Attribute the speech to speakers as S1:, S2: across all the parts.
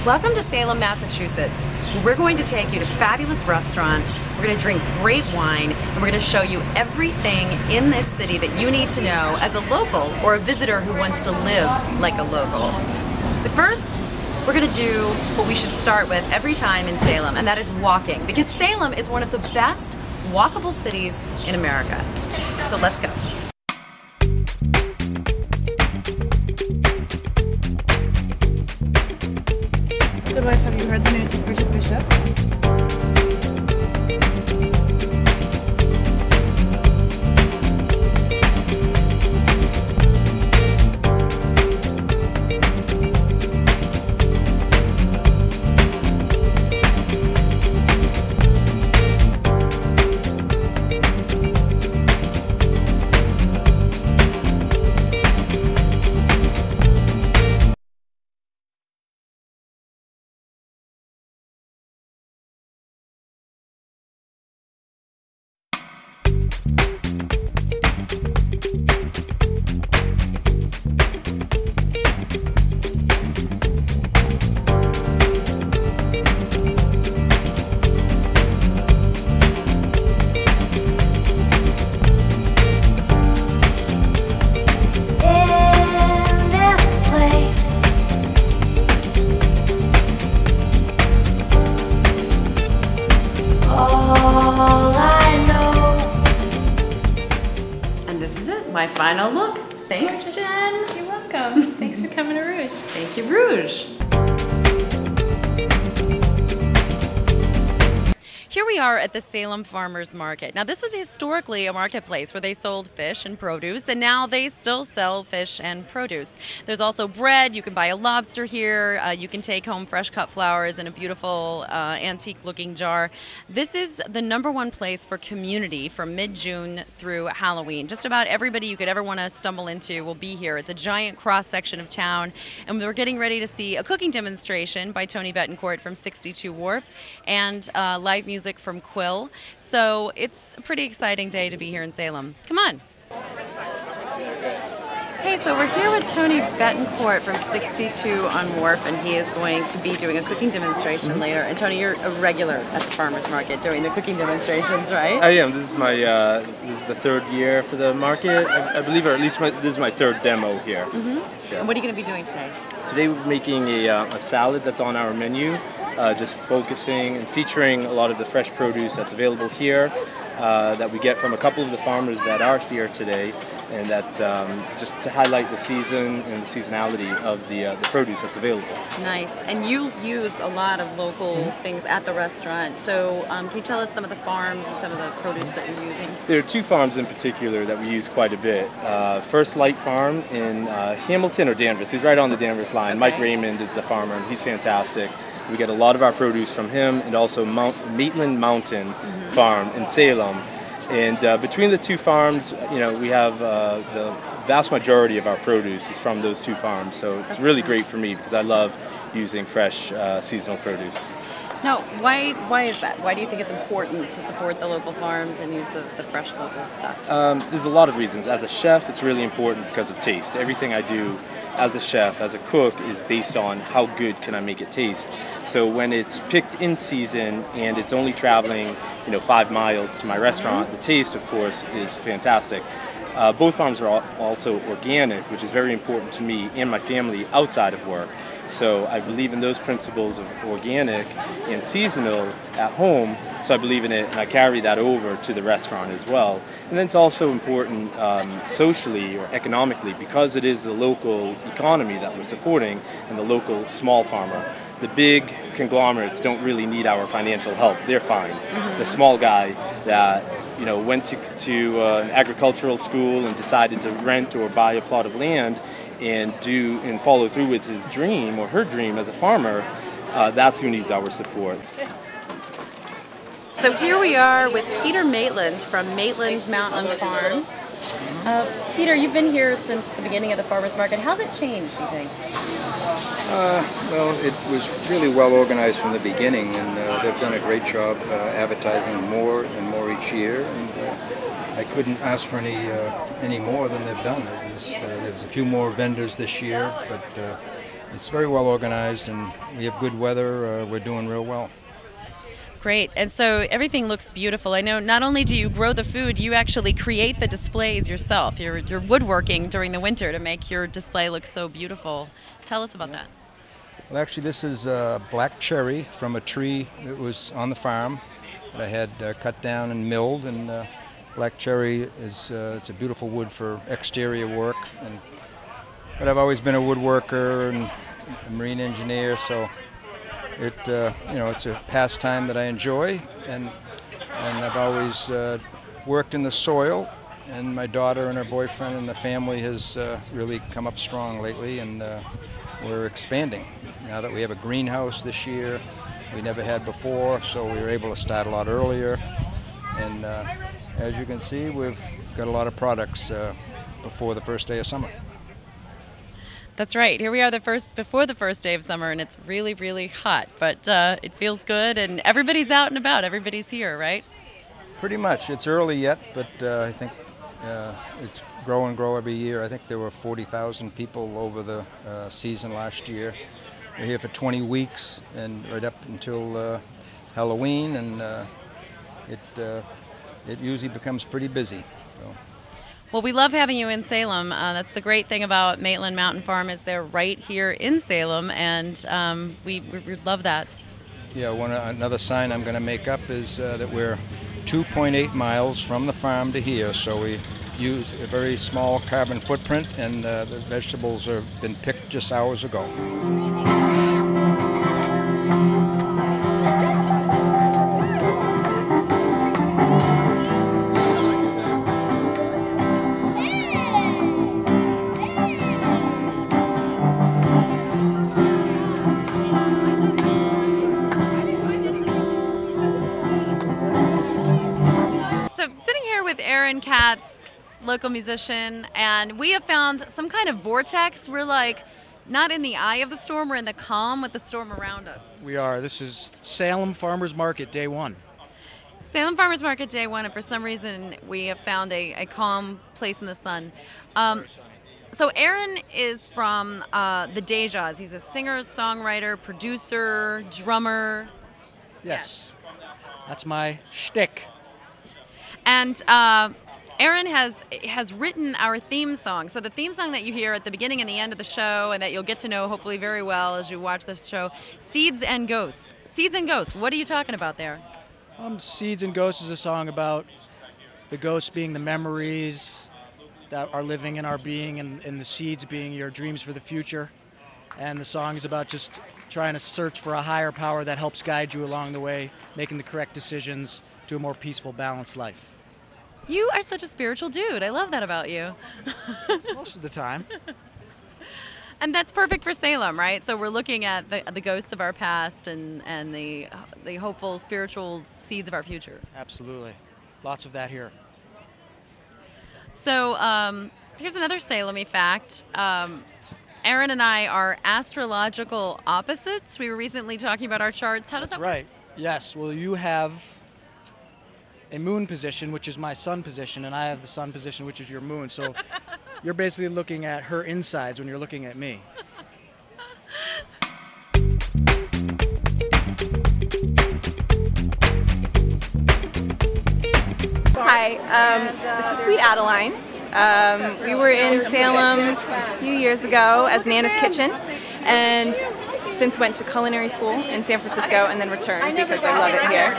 S1: Welcome to Salem, Massachusetts. We're going to take you to fabulous restaurants, we're going to drink great wine, and we're going to show you everything in this city that you need to know as a local or a visitor who wants to live like a local. But first, we're going to do what we should start with every time in Salem, and that is walking, because Salem is one of the best walkable cities in America. So let's go.
S2: Good wife, have you heard the news of Bridget Bishop?
S1: My final look. Thanks, Jen.
S2: You're welcome. Thanks for coming to Rouge.
S1: Thank you, Rouge. Here we are at the Salem Farmers Market. Now, this was historically a marketplace where they sold fish and produce, and now they still sell fish and produce. There's also bread. You can buy a lobster here. You can take home fresh cut flowers in a beautiful antique-looking jar. This is the #1 place for community from mid-June through Halloween. Just about everybody you could ever want to stumble into will be here. It's a giant cross-section of town, and we're getting ready to see a cooking demonstration by Tony Betancourt from 62 Wharf and live music from Quill. So it's a pretty exciting day to be here in Salem. Come on. Hey, so we're here with Tony Betancourt from 62 on Wharf, and he is going to be doing a cooking demonstration later. And Tony, you're a regular at the farmers market doing the cooking demonstrations, right?
S3: I am. This is my this is the 3rd year for the market, I believe, or at least this is my 3rd demo here.
S1: Yeah. And what are you going to be doing today?
S3: Today we're making a salad that's on our menu, just focusing and featuring a lot of the fresh produce that's available here that we get from a couple of the farmers that are here today, and that just to highlight the season and the seasonality of the produce that's available.
S1: Nice. And you use a lot of local things at the restaurant. So can you tell us some of the farms and some of the produce that you're using? There
S3: are 2 farms in particular that we use quite a bit. First Light Farm in Hamilton or Danvers. He's right on the Danvers line. Okay. Mike Raymond is the farmer, and he's fantastic. We get a lot of our produce from him, and also Maitland Mountain Farm in Salem. And between the 2 farms, you know, we have the vast majority of our produce is from those 2 farms. So it's really great for me because I love using fresh seasonal produce. Now, why is that? Why do you think it's important to support the local farms and use the fresh local stuff? There's a lot of reasons. As a chef, it's really important because of taste. Everything I do as a chef, as a cook, is based on how good can I make it taste. So when it's picked in season and it's only traveling, 5 miles to my restaurant, the taste, of course, is fantastic. Both farms are also organic, which is very important to me and my family outside of work. So I believe in those principles of organic and seasonal at home, so I believe in it, and I carry that over to the restaurant as well. And then it's also important socially or economically, because it is the local economy that we're supporting and the local small farmer. The big conglomerates don't really need our financial help. They're fine. The small guy that went to an agricultural school and decided to rent or buy a plot of land and follow through with his dream or her dream as a farmer, that's who needs our support.
S1: So here we are with Peter Maitland from Maitland Mountain Farm. Peter, you've been here since the beginning of the farmers market. How's it changed, do you think?
S4: Well, it was really well organized from the beginning, and they've done a great job advertising more and more each year. And I couldn't ask for any more than they've done. There's a few more vendors this year, but it's very well organized, and we have good weather. We're doing real well.
S1: Great. And so everything looks beautiful. I know not only do you grow the food, you actually create the displays yourself. You're woodworking during the winter to make your display look so beautiful. Tell us about that.
S4: Well, actually, this is black cherry from a tree that was on the farm that I had cut down and milled. And black cherry is it's a beautiful wood for exterior work. But I've always been a woodworker and a marine engineer, so it's a pastime that I enjoy, and I've always worked in the soil. And my daughter and her boyfriend and the family has really come up strong lately, and we're expanding. Now that we have a greenhouse this year, we never had before, so we were able to start a lot earlier. And as you can see, we've got a lot of products before the first day of summer.
S1: That's right. Here we are before the first day of summer, and it's really, really hot. But it feels good, and everybody's out and about. Everybody's here, right?
S4: Pretty much. It's early yet, but I think it's grow and grow every year. I think there were 40,000 people over the season last year. We're here for 20 weeks and right up until Halloween, and it usually becomes pretty busy. So.
S1: Well, we love having you in Salem. That's the great thing about Maitland Mountain Farm is they're right here in Salem, and we love that.
S4: Yeah, another sign I'm going to make up is that we're 2.8 miles from the farm to here, so we use a very small carbon footprint, and the vegetables have been picked just hours ago.
S1: Katz, local musician, and we have found some kind of vortex. We're like not in the eye of the storm, we're in the calm with the storm around us.
S5: We are. This is Salem Farmers Market, day one.
S1: Salem Farmers Market, day one, and for some reason we have found a calm place in the sun. So Aaron is from the Dejas. He's a singer, songwriter, producer, drummer.
S5: Yes. That's my shtick.
S1: And Aaron has written our theme song. So the theme song that you hear at the beginning and the end of the show, and that you'll get to know hopefully very well as you watch this show, Seeds and Ghosts. Seeds and Ghosts, what are you talking about there?
S5: Seeds and Ghosts is a song about the ghosts being the memories that are living in our being, and the seeds being your dreams for the future. And the song is about just trying to search for a higher power that helps guide you along the way, making the correct decisions to a more peaceful, balanced life.
S1: You are such a spiritual dude. I love that about you.
S5: Most of the time.
S1: And that's perfect for Salem, right? So we're looking at the ghosts of our past and the hopeful spiritual seeds of our future.
S5: Absolutely. Lots of that here.
S1: So here's another Salem-y fact. Aaron and I are astrological opposites. We were recently talking about our charts. How does that work?
S5: That's right. Yes. Well, you have a moon position, which is my sun position, and I have the sun position, which is your moon. So you're basically looking at her insides when you're looking at me.
S6: Hi, this is Sweet Adelines. We were in Salem a few years ago as Nana's Kitchen, and since went to culinary school in San Francisco and then returned because I love it here.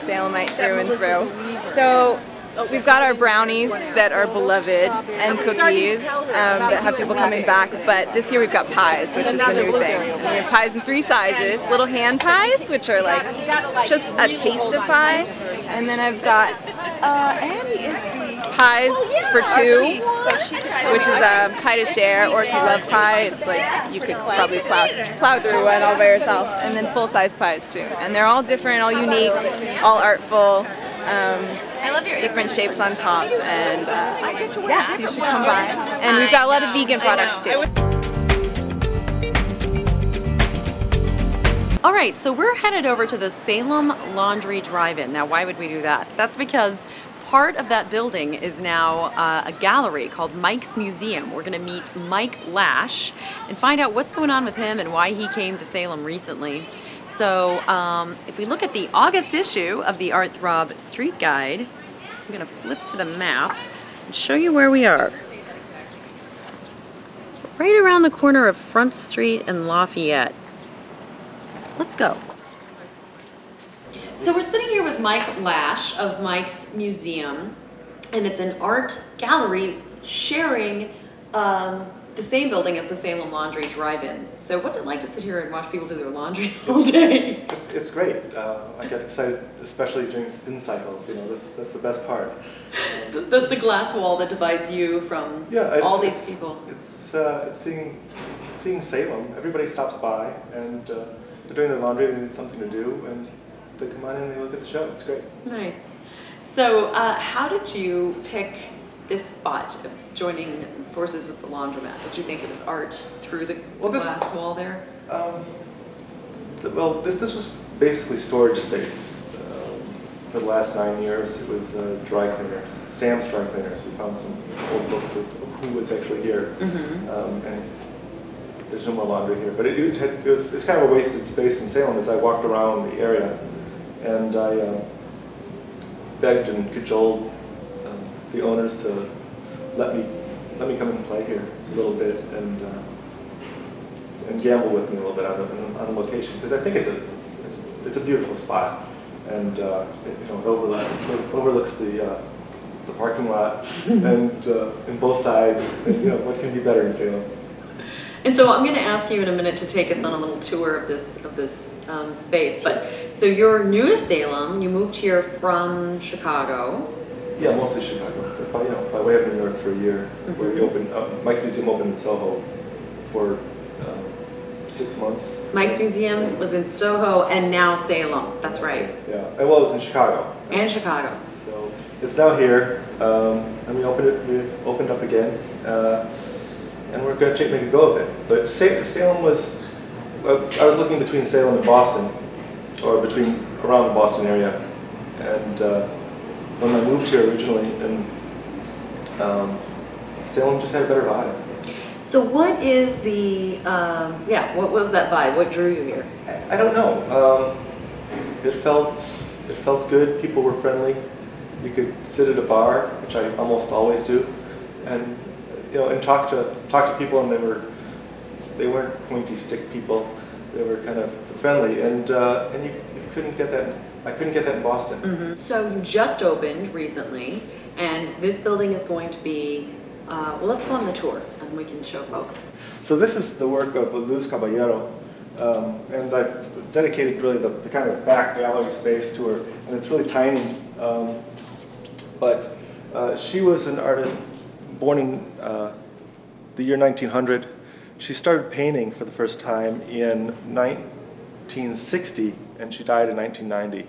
S6: Salemite through and through. So we've got our brownies that are beloved and cookies that have people coming back, but this year we've got pies, which is the new thing. And we have pies in 3 sizes, little hand pies, which are like just a taste of pie, and then I've got pies for 2, which is a pie to share, or if you love pie, it's like you could probably plow through one all by yourself, and then full-size pies too. And they're all different, all unique, all artful, different shapes on top, and yes, you should come by. And we've got a lot of vegan products too.
S1: All right, so we're headed over to the Salem Laundry Drive-In. Now, why would we do that? That's because part of that building is now a gallery called Mike's Museum. We're going to meet Mike Lash and find out what's going on with him and why he came to Salem recently. So if we look at the August issue of the Art Throb Street Guide, I'm going to flip to the map and show you where we are. Right around the corner of Front Street and Lafayette. Let's go. So we're sitting here with Mike Lash of Mike's Museum, and it's an art gallery sharing the same building as the Salem Laundry Drive-In. So what's it like to sit here and watch people do their laundry all day?
S7: It's great. I get excited, especially during spin cycles. You know, that's the best part.
S1: The glass wall that divides you from all these people.
S7: It's seeing Salem. Everybody stops by, and they're doing their laundry. They need something to do, and they come on in and they look at the show. It's great.
S1: Nice. So how did you pick this spot of joining forces with the laundromat? Did you think it was art through the glass wall there?
S7: This was basically storage space. For the last 9 years, it was dry cleaners, Sam's Dry Cleaners. We found some old books of who was actually here, and there's no more laundry here. But it's kind of a wasted space in Salem as I walked around the area, and I begged and cajoled the owners to let me come and play here a little bit and gamble with me a little bit on the location, because I think it's a beautiful spot, and it overlooks the parking lot and both sides. And, what can be better in Salem?
S1: And so I'm going to ask you in a minute to take us on a little tour of this space. But so you're new to Salem. You moved here from Chicago.
S7: Yeah, mostly Chicago. By way of New York for a year, where we opened. Mike's Museum opened in Soho for 6 months.
S1: Mike's Museum was in Soho and now Salem. That's right.
S7: Yeah, it was in Chicago.
S1: And Chicago.
S7: So it's now here, and we opened up again, and we're going to make a go of it. But Salem was. I was looking between Salem and Boston, or around the Boston area, and when I moved here originally, and Salem just had a better vibe.
S1: So what is the, what was that vibe? What drew you here?
S7: I don't know. It felt good. People were friendly. You could sit at a bar, which I almost always do, and and talk to people, and they weren't pointy stick people. They were kind of friendly, and you couldn't get that. I couldn't get that in Boston.
S1: Mm-hmm. So you just opened recently, and this building is going to be, let's go on the tour, and we can show folks.
S7: So this is the work of Luz Caballero, and I've dedicated really the kind of back gallery space to her, and it's really tiny, but she was an artist born in the year 1900. She started painting for the first time in 1960, and she died in 1990.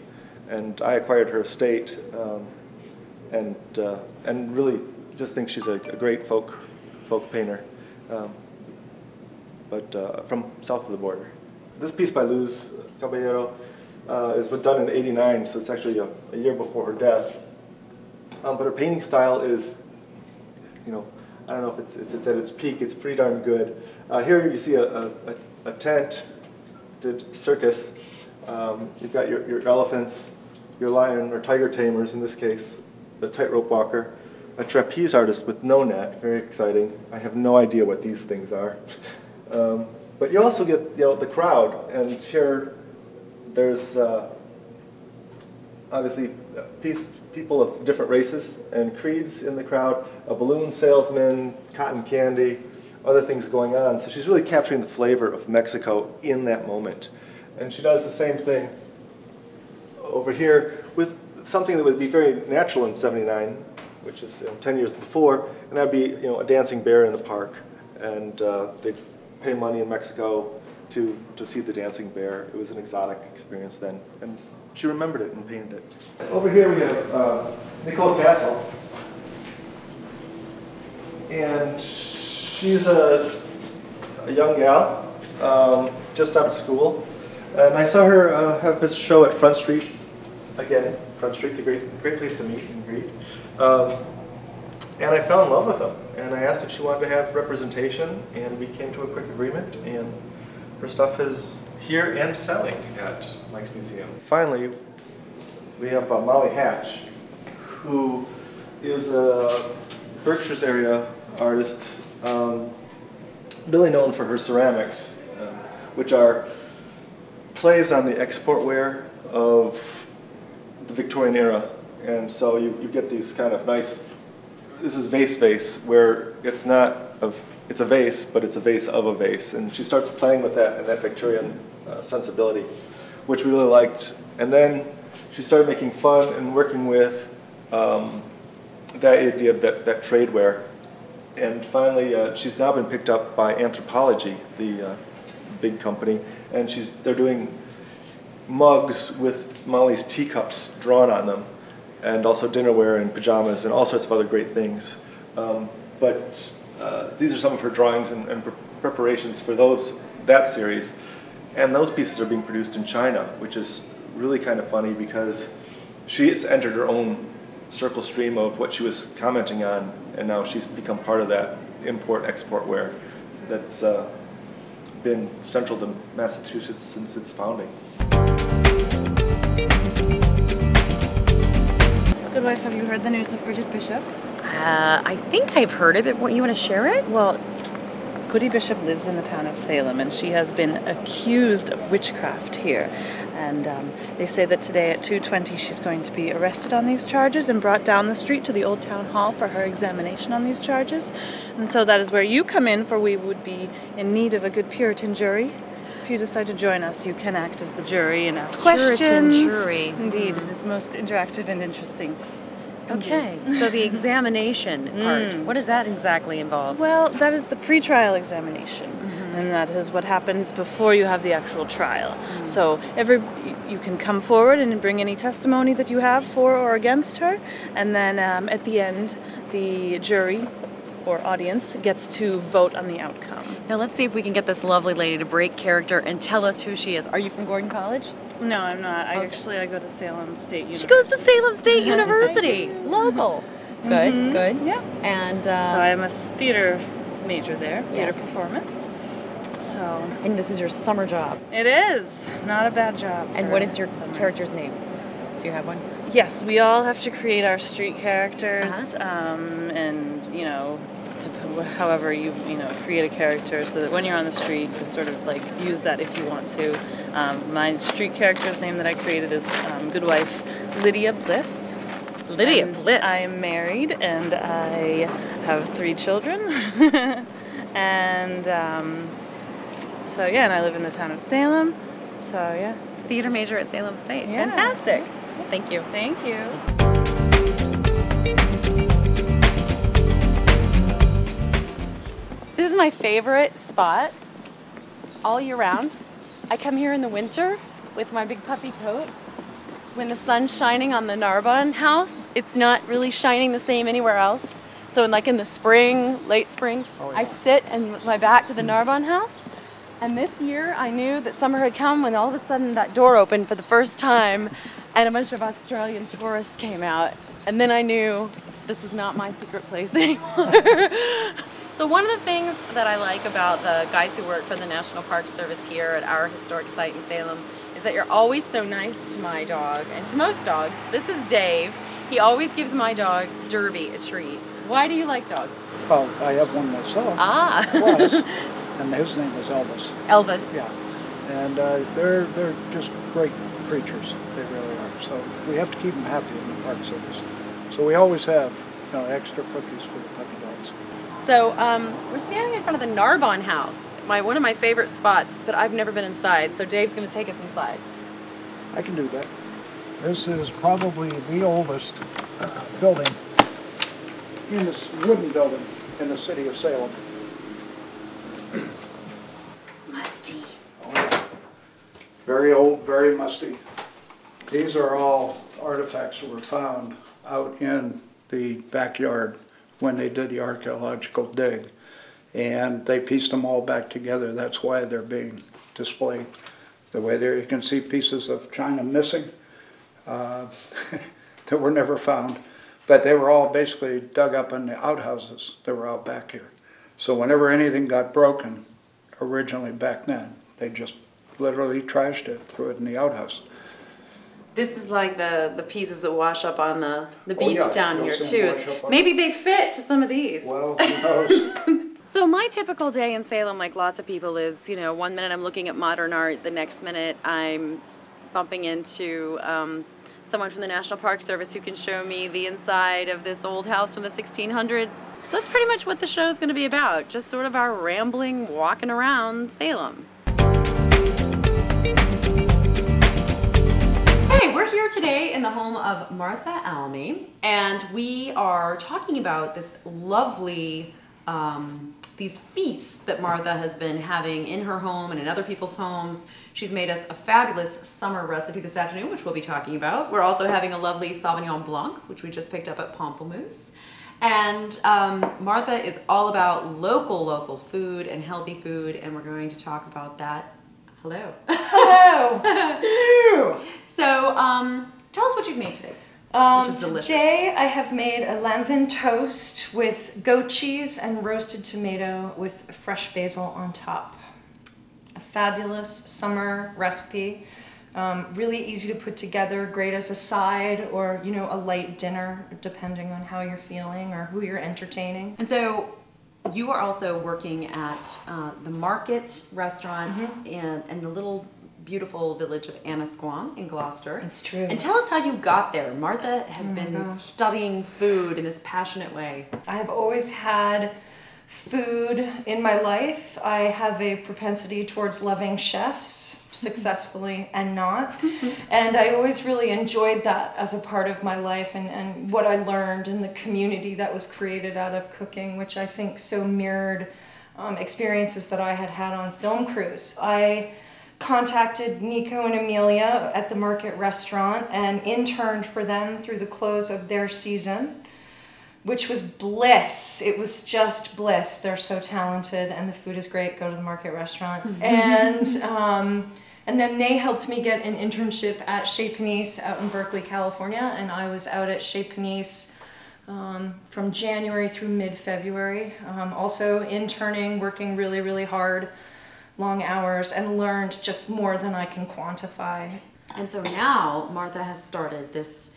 S7: And I acquired her estate, and really just think she's a great folk painter, but from south of the border. This piece by Luz Caballero was done in '89, so it's actually a year before her death. But her painting style is, I don't know if it's at its peak. It's pretty darn good. Here you see a tent, did circus. You've got your elephants, your lion or tiger tamers in this case, a tightrope walker, a trapeze artist with no net, very exciting. I have no idea what these things are. But you also get the crowd, and here there's obviously people of different races and creeds in the crowd, a balloon salesman, cotton candy, other things going on. So she's really capturing the flavor of Mexico in that moment. And she does the same thing over here with something that would be very natural in '79, which is 10 years before, and that'd be a dancing bear in the park. And they'd pay money in Mexico to see the dancing bear. It was an exotic experience then. And she remembered it and painted it. Over here we have Nicole Castle. And she's a young gal, just out of school. And I saw her have this show at Front Street again. Front Street, a great place to meet and greet. And I fell in love with them. And I asked if she wanted to have representation, and we came to a quick agreement. And her stuff is here and selling at Mike's Museum. Finally, we have Molly Hatch, who is a Berkshire's area artist, really known for her ceramics, which are plays on the export ware of the Victorian era. And so you get these kind of nice, this is vase, where it's not it's a vase, but it's a vase of a vase. And she starts playing with that and that Victorian sensibility, which we really liked. And then she started making fun and working with that idea of that trade wear. And finally, she's now been picked up by Anthropology, the big company, and they're doing mugs with Molly's teacups drawn on them, and also dinnerware and pajamas and all sorts of other great things. But these are some of her drawings and preparations for that series. And those pieces are being produced in China, which is really kind of funny because she has entered her own circle stream of what she was commenting on, and now she's become part of that import-export wear that's been central to Massachusetts since its founding.
S2: Good wife, have you heard the news of Bridget Bishop?
S1: I think I've heard of it. You want to share it?
S2: Well, Goody Bishop lives in the town of Salem, and she has been accused of witchcraft here. And they say that today at 2:20 she's going to be arrested on these charges and brought down the street to the old town hall for her examination on these charges. And so that is where you come in, for we would be in need of a good Puritan jury. If you decide to join us, you can act as the jury and ask questions.
S1: Puritan jury.
S2: Indeed, it is most interactive and interesting.
S1: Okay, so the examination part, what does that exactly involve?
S2: Well, that is the pre-trial examination, and that is what happens before you have the actual trial. So you can come forward and bring any testimony that you have for or against her, and then at the end, the jury or audience gets to vote on the outcome.
S1: Now let's see if we can get this lovely lady to break character and tell us who she is. Are you from Gordon College?
S2: No, I'm not. I go to Salem State University.
S1: She goes to Salem State University, local. Good, good.
S2: Yeah.
S1: And
S2: so I'm a theater major there, theater
S1: Yes.
S2: performance. So.
S1: And this is your summer job.
S2: It is not a bad job.
S1: And what is your character's name? Do you have one?
S2: Yes, we all have to create our street characters, and however you create a character, so that when you're on the street, you can sort of like use that if you want to. My street character's name that I created is good wife Lydia Bliss.
S1: Lydia Bliss.
S2: I am married and I have 3 children, and so yeah, and I live in the town of Salem. So yeah,
S1: Theater major at Salem State.
S2: Yeah.
S1: Fantastic. Thank you.
S2: Thank you.
S1: This is my favorite spot all year round. I come here in the winter with my big puffy coat. When the sun's shining on the Narbonne house, it's not really shining the same anywhere else. So in the spring, late spring, I sit and with my back to the Narbonne house. And this year I knew that summer had come when all of a sudden that door opened for the first time and a bunch of Australian tourists came out. And then I knew this was not my secret place anymore. So one of the things that I like about the guys who work for the National Park Service here at our historic site in Salem is that you're always so nice to my dog and to most dogs. This is Dave. He always gives my dog Derby a treat. Why do you like dogs?
S8: Well, I have one myself.
S1: Ah.
S8: Was, and his name is Elvis.
S1: Elvis.
S8: Yeah, and they're just great creatures. They really are. So we have to keep them happy in the Park Service. So we always have extra cookies for the puppy dogs.
S1: So we're standing in front of the Narbonne house, one of my favorite spots, but I've never been inside. So Dave's going to take us inside.
S8: I can do that. This is probably the oldest building in this wooden building in the city of Salem.
S1: Musty.
S8: Oh, yeah. Very old, very musty. These are all artifacts that were found out in the backyard when they did the archaeological dig. And they pieced them all back together. That's why they're being displayed. The way there, you can see pieces of china missing. uh, that were never found. But they were all basically dug up in the outhouses that were out back here. So whenever anything got broken, originally back then, they just literally trashed it, threw it in the outhouse.
S1: This is like the pieces that wash up on the
S8: Oh,
S1: beach
S8: yeah,
S1: down here
S8: those
S1: too.
S8: wash up on-
S1: Maybe they fit to some of these.
S8: Well, who knows?
S1: So my typical day in Salem, like lots of people, is, you know, one minute I'm looking at modern art, the next minute I'm bumping into someone from the National Park Service who can show me the inside of this old house from the 1600s. So that's pretty much what the show is going to be about, just sort of our rambling, walking around Salem. Hey, we're here today in the home of Martha Almy, and we are talking about this lovely, these feasts that Martha has been having in her home and in other people's homes. She's made us a fabulous summer recipe this afternoon, which we'll be talking about. We're also having a lovely Sauvignon Blanc, which we just picked up at Pamplemousse. And Martha is all about local food and healthy food, and we're going to talk about that. Hello.
S9: Hello. Hello.
S1: So tell us what you've made today. Which is delicious.
S9: Today I have made a lamb toast with goat cheese and roasted tomato with fresh basil on top. A fabulous summer recipe. Really easy to put together, great as a side or, you know, a light dinner, depending on how you're feeling or who you're entertaining.
S1: And so you are also working at the Market restaurant in the little beautiful village of Annisquam in Gloucester.
S9: It's true.
S1: And tell us how you got there. Martha has been studying food in this passionate way.
S9: I have always had food in my life. I have a propensity towards loving chefs, successfully and not. And I always really enjoyed that as a part of my life and what I learned in the community that was created out of cooking, which I think so mirrored experiences that I had had on film crews. I contacted Nico and Amelia at the Market restaurant and interned for them through the close of their season, which was bliss. It was just bliss. They're so talented and the food is great. Go to the Market restaurant. And then they helped me get an internship at Chez Panisse out in Berkeley, California, and I was out at Chez Panisse from January through mid-February. Also interning, working really, really hard, long hours, and learned just more than I can quantify.
S1: And so now Martha has started this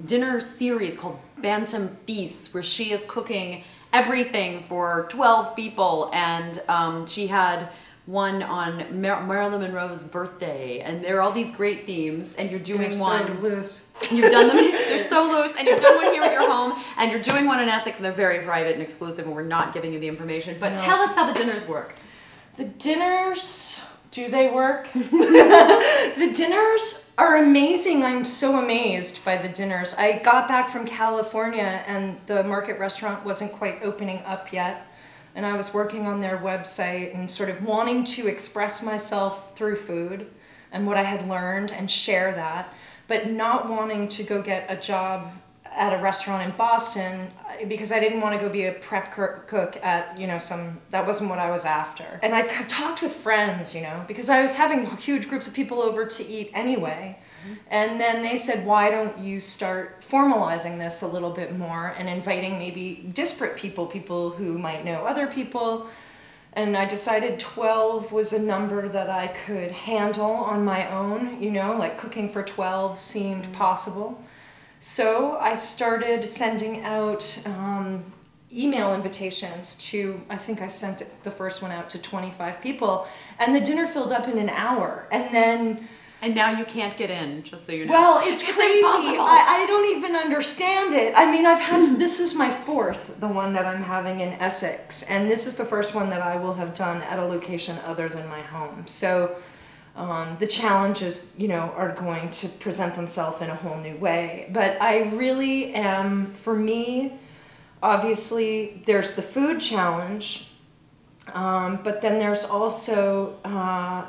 S1: dinner series called Bantam Feasts, where she is cooking everything for 12 people, and she had one on Marilyn Monroe's birthday, and there are all these great themes, and you're doing
S9: They're
S1: one.
S9: so loose.
S1: You've done them, they're so loose, and you've done one here at your home, and you're doing one in Essex, and they're very private and exclusive, and we're not giving you the information, but tell us how the dinners work.
S9: The dinners, do they work? The dinners are amazing. I'm so amazed by the dinners. I got back from California and the Market restaurant wasn't quite opening up yet. And I was working on their website and sort of wanting to express myself through food and what I had learned and share that, but not wanting to go get a job at a restaurant in Boston because I didn't want to go be a prep cook at, you know, that wasn't what I was after. And I talked with friends, you know, because I was having huge groups of people over to eat anyway. And then they said, why don't you start formalizing this a little bit more and inviting maybe disparate people who might know other people. And I decided 12 was a number that I could handle on my own, you know, like cooking for 12 seemed possible. So I started sending out email invitations to, I think I sent the first one out to 25 people, and the dinner filled up in an hour. And
S1: now you can't get in, just so you know.
S9: Well, it's crazy.
S1: Impossible.
S9: I don't even understand it. I mean, this is my fourth, the one that I'm having in Essex, and this is the first one that I will have done at a location other than my home. So the challenges, you know, are going to present themselves in a whole new way. But I really am, for me, obviously, there's the food challenge, but then there's also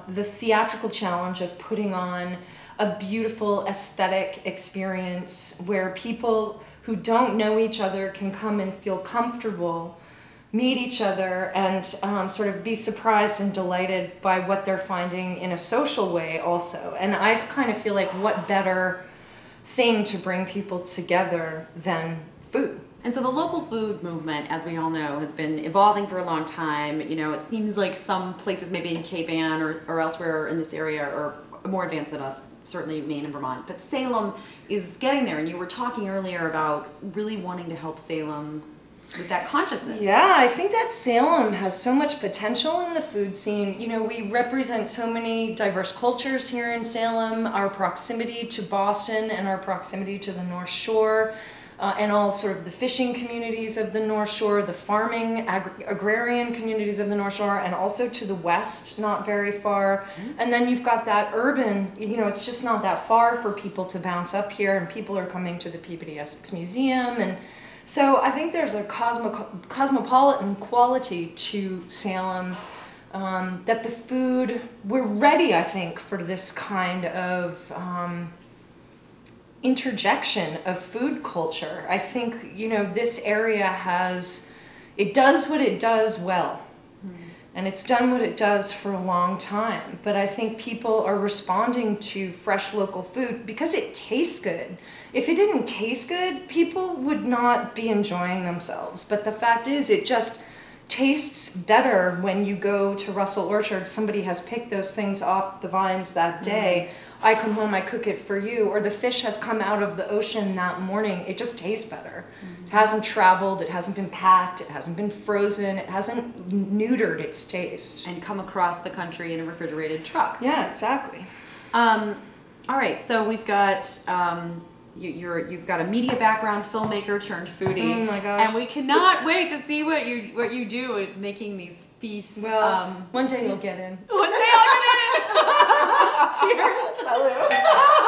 S9: the theatrical challenge of putting on a beautiful aesthetic experience where people who don't know each other can come and feel comfortable, meet each other, and sort of be surprised and delighted by what they're finding in a social way also. And I kind of feel like what better thing to bring people together than food.
S1: And so the local food movement, as we all know, has been evolving for a long time. You know, it seems like some places, maybe in Cape Ann or elsewhere in this area, are more advanced than us, certainly Maine and Vermont. But Salem is getting there, and you were talking earlier about really wanting to help Salem with that consciousness.
S9: Yeah, I think that Salem has so much potential in the food scene. You know, we represent so many diverse cultures here in Salem, our proximity to Boston and our proximity to the North Shore. And all sort of the fishing communities of the North Shore, the farming, agrarian communities of the North Shore, and also to the west, not very far. And then you've got that urban, you know, it's just not that far for people to bounce up here, and people are coming to the Peabody Essex Museum. And so I think there's a cosmopolitan quality to Salem, that the food, we're ready, I think, for this kind of interjection of food culture. I think, you know, this area it does what it does well. And it's done what it does for a long time. But I think people are responding to fresh local food because it tastes good. If it didn't taste good, people would not be enjoying themselves. But the fact is, it just tastes better when you go to Russell Orchard. Somebody has picked those things off the vines that day. I come home, I cook it for you. Or the fish has come out of the ocean that morning. It just tastes better. It hasn't traveled, it hasn't been packed, it hasn't been frozen, it hasn't neutered its taste.
S1: And come across the country in a refrigerated truck.
S9: Yeah, exactly.
S1: All right, so we've got you've got a media background, filmmaker turned foodie.
S9: Oh my gosh!
S1: And we cannot wait to see what you do with making these feasts.
S9: Well, one day you'll get in.
S1: One day I'll get in. Cheers.
S9: Salud.